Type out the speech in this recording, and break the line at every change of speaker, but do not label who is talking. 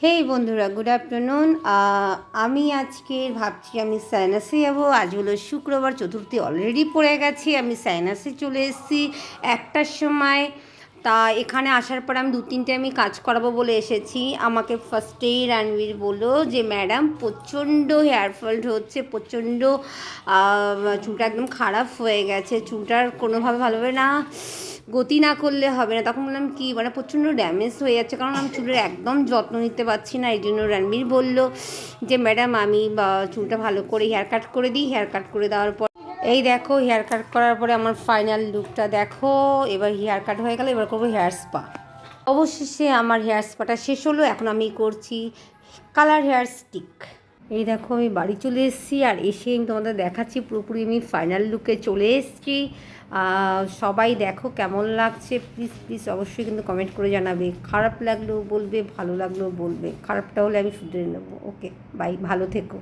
হেই বন্ধুরা, good afternoon. আমি আজকে ভাবছি আমি সাইনাসে যাবো। আজ হলো শুক্রবার, চতুর্থী অলরেডি পড়ে গেছে। আমি সাইনাসে চলে এসেছি 1টার সময়। তা এখানে আসার পর আমি 2-3টে আমি কাজ করাবো বলে এসেছি। আমাকে ফার্স্টেই রণবীর বললো যে ম্যাডাম প্রচণ্ড হেয়ার ফল হচ্ছে, প্রচণ্ড চুলটা একদম খারাপ হয়ে গেছে, চুলটার কোনোভাবে ভালোভাবে না গতি না করলে হবে না। তখন বললাম কি, মানে প্রচণ্ড ড্যামেজ হয়ে যাচ্ছে, কারণ আমি চুলের একদম যত্ন নিতে পারছি না। এই জন্য রণবীর বললো যে ম্যাডাম আমি চুলটা ভালো করে হেয়ার কাট করে দিই। হেয়ার কাট করে দেওয়ার পর এই দেখো, হেয়ার কাট করার পরে আমার ফাইনাল লুকটা দেখো। এবার হেয়ার কাট হয়ে গেল, এবার করবো হেয়ার স্পা। অবশেষে আমার হেয়ার স্পাটা শেষ হলো। এখন আমি করছি কালার হেয়ার স্টিক। এই দেখো, আমি বাড়ি চলে এসেছি, আর এসে আমি তোমাদের দেখাচ্ছি পুরোপুরি আমি ফাইনাল লুকে চলে এসেছি। সবাই দেখো কেমন লাগছে, প্লিজ প্লিজ অবশ্যই কিন্তু কমেন্ট করে জানাবে। খারাপ লাগলেও বলবে, ভালো লাগলেও বলবে। খারাপটা হলে আমি শুধরে নেবো। ওকে, বাই, ভালো থেকো।